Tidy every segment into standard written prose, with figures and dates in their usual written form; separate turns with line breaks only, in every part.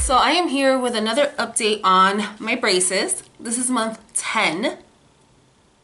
So I am here with another update on my braces. This is month 10.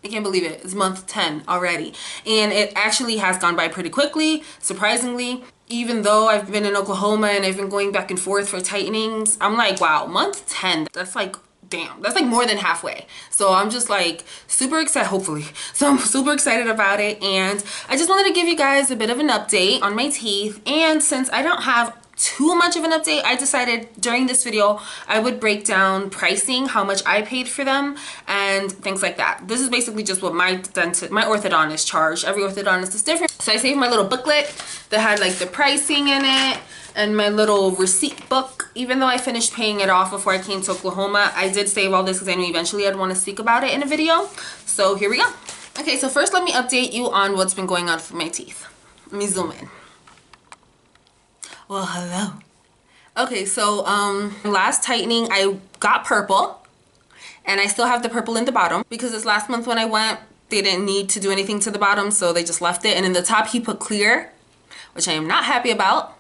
I can't believe it. It's month 10 already. And it actually has gone by pretty quickly, surprisingly. Even though I've been in Oklahoma and I've been going back and forth for tightenings, I'm like, wow, month 10, that's like, damn, that's like more than halfway. So I'm just like super excited, hopefully. So I'm super excited about it. And I just wanted to give you guys a bit of an update on my teeth. And since I don't have too much of an update, I decided during this video I would break down pricing, how much I paid for them and things like that. This is basically just what my orthodontist charged. Every orthodontist is different. So I saved my little booklet that had like the pricing in it and my little receipt book. Even though I finished paying it off before I came to Oklahoma, I did save all this because I knew eventually I'd want to speak about it in a video. So here we go. Okay, so first let me update you on what's been going on for my teeth. Let me zoom in. Well, hello. Okay, so last tightening I got purple, and I still have the purple in the bottom because this last month when I went, they didn't need to do anything to the bottom, so they just left it. And in the top he put clear, which I am not happy about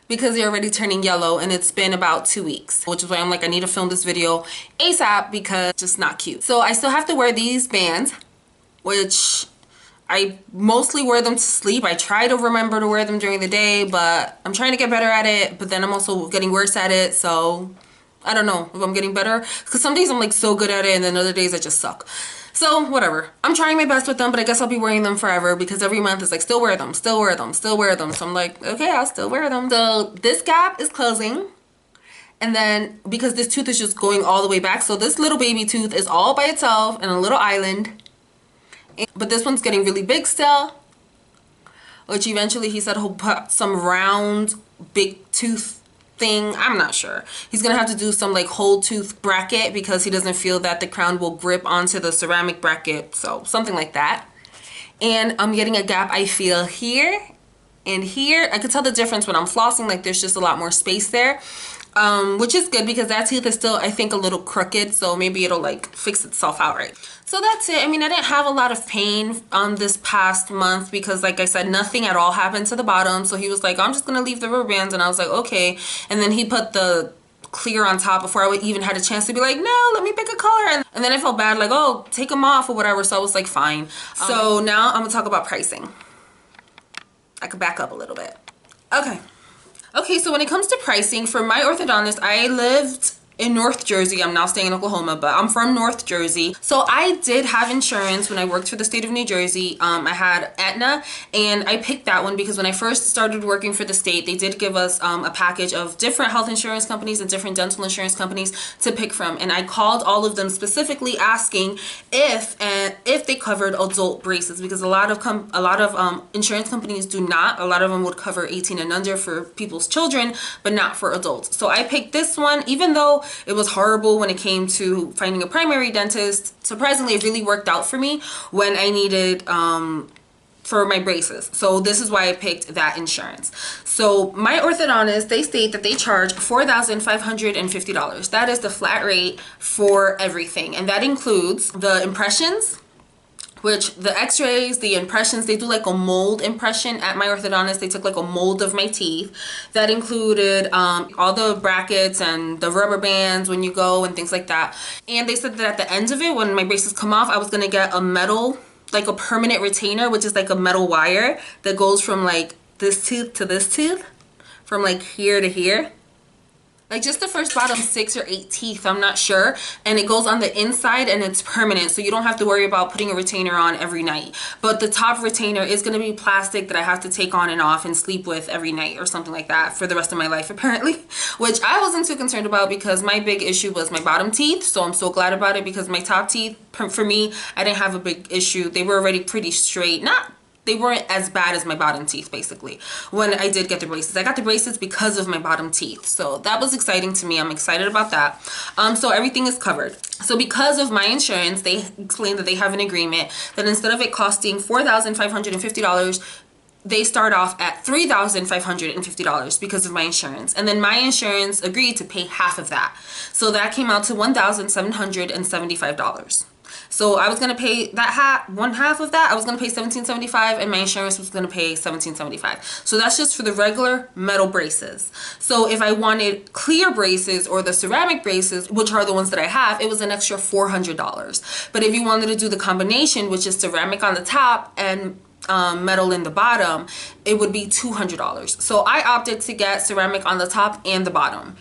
because they're already turning yellow and it's been about 2 weeks, which is why I'm like, I need to film this video ASAP because it's just not cute. So I still have to wear these bands, which I mostly wear them to sleep. I try to remember to wear them during the day, but I'm trying to get better at it, but then I'm also getting worse at it. So I don't know if I'm getting better because some days I'm like so good at it and then other days I just suck. So whatever. I'm trying my best with them, but I guess I'll be wearing them forever because every month it's like still wear them, still wear them, still wear them. So I'm like, okay, I'll still wear them. So this gap is closing. And then because this tooth is just going all the way back, so this little baby tooth is all by itself in a little island. But this one's getting really big still, which eventually he said he'll put some round big tooth thing. I'm not sure. He's gonna have to do some like whole tooth bracket because he doesn't feel that the crown will grip onto the ceramic bracket, so something like that. And I'm getting a gap, I feel, here and here. I could tell the difference when I'm flossing, like there's just a lot more space there, which is good because that tooth is still, I think, a little crooked, so maybe it'll like fix itself out right. So that's it. I mean, I didn't have a lot of pain this past month because, like I said, nothing at all happened to the bottom. So he was like, I'm just gonna leave the rubber bands, and I was like, okay. And then he put the clear on top before I even had a chance to be like, no, let me pick a color. And then I felt bad, like, oh, take them off or whatever. So I was like, fine. So now I'm gonna talk about pricing. I could back up a little bit. Okay, so when it comes to pricing, for my orthodontist, I lived in North Jersey. I'm now staying in Oklahoma, but I'm from North Jersey. So I did have insurance when I worked for the state of New Jersey. I had Aetna, and I picked that one because when I first started working for the state, they did give us a package of different health insurance companies and different dental insurance companies to pick from. And I called all of them specifically asking if they covered adult braces, because a lot of insurance companies do not. A lot of them would cover 18 and under for people's children, but not for adults. So I picked this one, even though it was horrible when it came to finding a primary dentist. Surprisingly, it really worked out for me when I needed for my braces. So this is why I picked that insurance. So my orthodontist, they state that they charge $4,550. That is the flat rate for everything, and that includes the impressions, which the x-rays, the impressions, they do like a mold impression at my orthodontist. They took like a mold of my teeth. That included all the brackets and the rubber bands when you go and things like that. And they said that at the end of it, when my braces come off, I was gonna get a metal, like a permanent retainer, which is like a metal wire that goes from like this tooth to this tooth, from like here to here. Like just the first bottom 6 or 8 teeth, I'm not sure, and it goes on the inside and it's permanent, so you don't have to worry about putting a retainer on every night. But the top retainer is going to be plastic that I have to take on and off and sleep with every night or something like that for the rest of my life apparently, which I wasn't too concerned about because my big issue was my bottom teeth. So I'm so glad about it because my top teeth, for me, I didn't have a big issue. They were already pretty straight. They weren't as bad as my bottom teeth, basically, when I did get the braces. I got the braces because of my bottom teeth. So that was exciting to me. I'm excited about that. So everything is covered. So because of my insurance, they explained that they have an agreement that instead of it costing $4,550, they start off at $3,550 because of my insurance. And then my insurance agreed to pay half of that. So that came out to $1,775. So I was gonna pay that one half of that. I was gonna pay $17.75, and my insurance was gonna pay $17.75. So that's just for the regular metal braces. So if I wanted clear braces or the ceramic braces, which are the ones that I have, it was an extra $400. But if you wanted to do the combination, which is ceramic on the top and metal in the bottom, it would be $200. So I opted to get ceramic on the top and the bottom,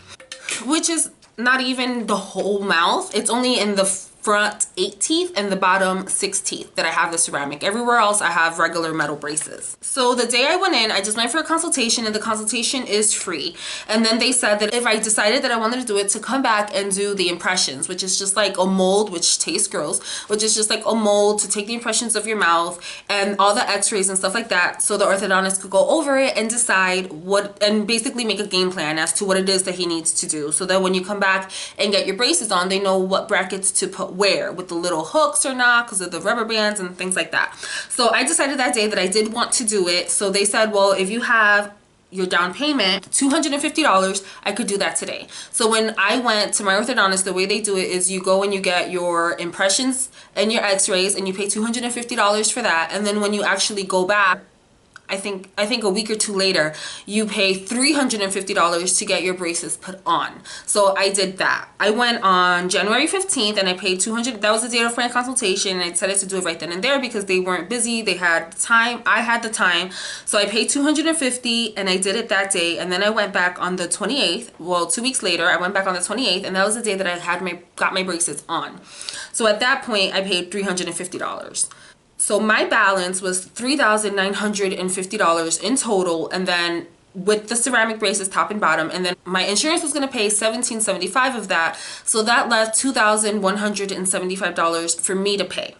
which is not even the whole mouth. It's only in the front 8 teeth and the bottom 6 teeth that I have the ceramic. Everywhere else I have regular metal braces. So the day I went in, I just went for a consultation, and the consultation is free. And then they said that if I decided that I wanted to do it, to come back and do the impressions, which is just like a mold, which tastes gross, which is just like a mold to take the impressions of your mouth and all the x-rays and stuff like that, so the orthodontist could go over it and decide what, and basically make a game plan as to what it is that he needs to do, so that when you come back and get your braces on, they know what brackets to put where, with the little hooks or not, because of the rubber bands and things like that. So I decided that day that I did want to do it. So they said, well, if you have your down payment, $250, I could do that today. So when I went to my orthodontist, the way they do it is you go and you get your impressions and your x-rays, and you pay $250 for that. And then when you actually go back, I think a week or two later, you pay $350 to get your braces put on. So I did that. I went on January 15th and I paid $200. That was the date of my consultation, and I decided to do it right then and there because they weren't busy. They had time. I had the time. So I paid $250 and I did it that day. And then I went back on the 28th. Well, 2 weeks later, I went back on the 28th, and that was the day that I had got my braces on. So at that point, I paid $350. So my balance was $3,950 in total, and then with the ceramic braces top and bottom, and then my insurance was going to pay $17.75 of that, so that left $2,175 for me to pay.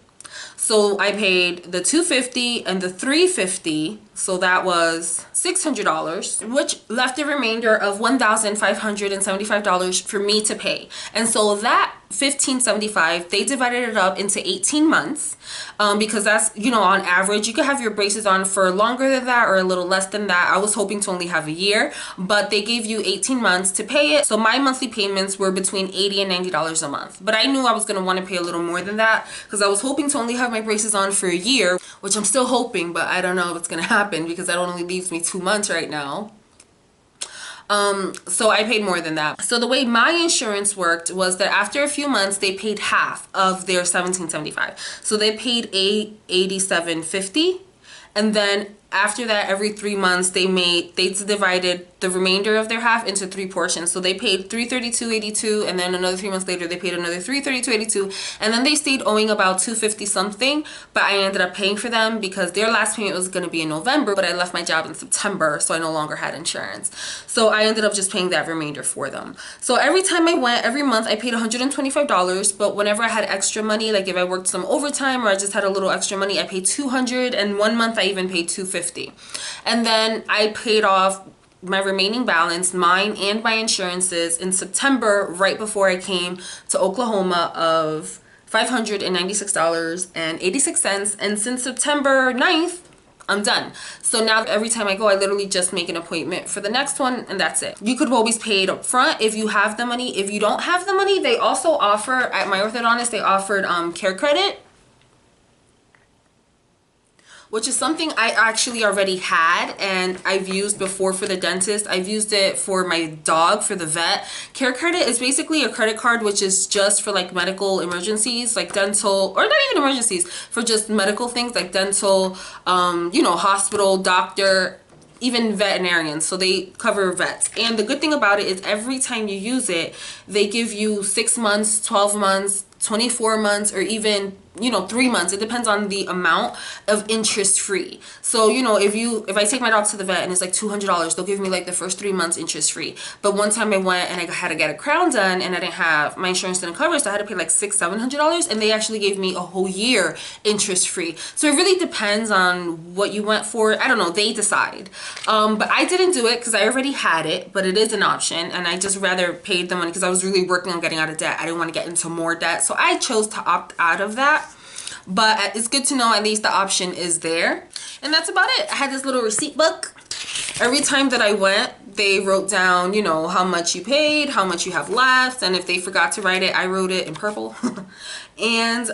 So I paid the $250 and the $350, so that was $600, which left a remainder of $1,575 for me to pay. And so that $1,575, they divided it up into 18 months, because that's, you know, on average you could have your braces on for longer than that or a little less than that. I was hoping to only have a year, but they gave you 18 months to pay it. So my monthly payments were between $80 and $90 a month, but I knew I was going to want to pay a little more than that because I was hoping to only have my braces on for a year, which I'm still hoping, but I don't know if it's going to happen because that only leaves me 2 months right now. So I paid more than that. So the way my insurance worked was that after a few months, they paid half of their $17.75. So they paid $87.50, and then after that, every 3 months, they divided the remainder of their half into 3 portions. So they paid $332.82, and then another 3 months later, they paid another $332.82, and then they stayed owing about $250 something. But I ended up paying for them because their last payment was going to be in November, but I left my job in September, so I no longer had insurance. So I ended up just paying that remainder for them. So every time I went, every month, I paid $125. But whenever I had extra money, like if I worked some overtime or I just had a little extra money, I paid $200, and 1 month I even paid $250. And then I paid off my remaining balance, mine and my insurances, in September, right before I came to Oklahoma, of $596.86. And since September 9th, I'm done. So now every time I go, I literally just make an appointment for the next one, and that's it. You could always pay it up front if you have the money. If you don't have the money, they also offer, at my orthodontist, they offered care credit, which is something I actually already had and I've used before for the dentist. I've used it for my dog, for the vet. Care credit is basically a credit card which is just for like medical emergencies, like dental, or not even emergencies, for just medical things like dental, you know, hospital, doctor, even veterinarians. So they cover vets. And the good thing about it is every time you use it, they give you 6 months, 12 months, 24 months, or even, you know, 3 months. It depends on the amount of interest free. So, you know, if I take my dog to the vet and it's like $200, they'll give me like the first 3 months interest free. But one time I went and I had to get a crown done and I didn't have, my insurance didn't cover it, so I had to pay like $600-700, and they actually gave me a whole year interest free. So it really depends on what you went for. I don't know, they decide. But I didn't do it because I already had it, but it is an option, and I just rather paid the money because I was really working on getting out of debt. I didn't want to get into more debt, so I chose to opt out of that. But it's good to know at least the option is there. And that's about it. I had this little receipt book every time that I went, they wrote down, you know, how much you paid, how much you have left, and if they forgot to write it, I wrote it in purple. And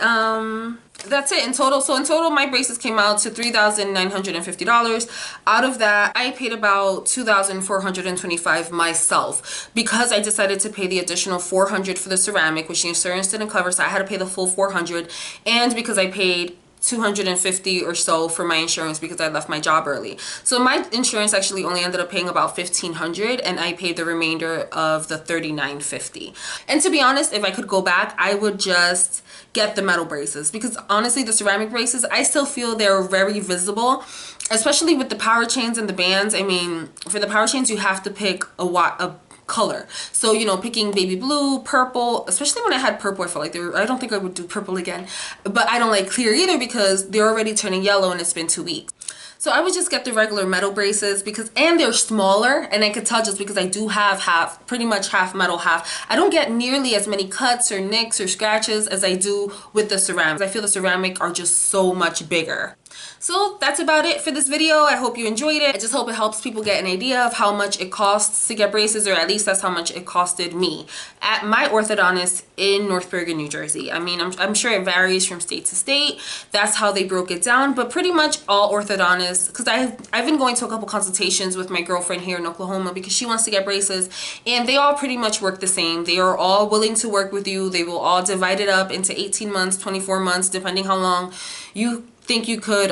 that's it in total. So in total, my braces came out to $3,950. Out of that, I paid about $2,425 myself because I decided to pay the additional $400 for the ceramic, which the insurance didn't cover, so I had to pay the full $400, and because I paid $250 or so for my insurance because I left my job early. So my insurance actually only ended up paying about $1,500, and I paid the remainder of the $3,950. And to be honest, if I could go back, I would just get the metal braces, because honestly the ceramic braces, I still feel they're very visible, especially with the power chains and the bands. I mean, for the power chains you have to pick a color. So, you know, picking baby blue, purple, especially when I had purple, I felt like I don't think I would do purple again, but I don't like clear either because they're already turning yellow and it's been 2 weeks. So I would just get the regular metal braces and they're smaller, and I could tell just because I do have pretty much half metal, half. I don't get nearly as many cuts or nicks or scratches as I do with the ceramic. I feel the ceramic are just so much bigger. So that's about it for this video. I hope you enjoyed it. I just hope it helps people get an idea of how much it costs to get braces, or at least that's how much it costed me at my orthodontist in North Bergen, New Jersey. I mean, I'm sure it varies from state to state. That's how they broke it down, but pretty much all orthodontists, because I've been going to a couple consultations with my girlfriend here in Oklahoma because she wants to get braces, and they all pretty much work the same. They are all willing to work with you. They will all divide it up into 18 months, 24 months, depending how long you think you could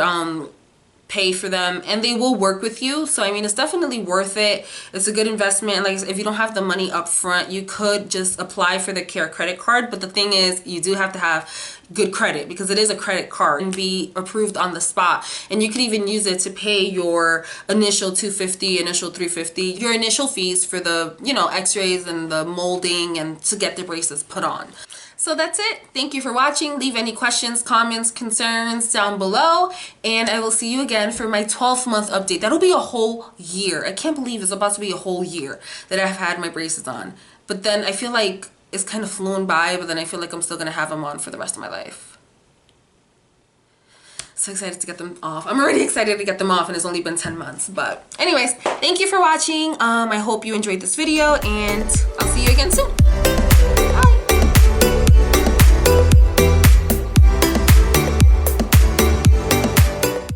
pay for them, and they will work with you. So I mean, it's definitely worth it. It's a good investment. Like, if you don't have the money up front, you could just apply for the Care credit card, but the thing is, you do have to have good credit because it is a credit card and be approved on the spot. And you could even use it to pay your initial $250, initial $350, your initial fees for the, you know, x-rays and the molding and to get the braces put on. So that's it. Thank you for watching. Leave any questions, comments, concerns down below, and I will see you again for my 12th month update. That'll be a whole year. I can't believe it's about to be a whole year that I've had my braces on. But then I feel like it's kind of flown by, but then I feel like I'm still going to have them on for the rest of my life. So excited to get them off. I'm already excited to get them off, and it's only been 10 months. But anyways, thank you for watching. I hope you enjoyed this video, and I'll see you again soon.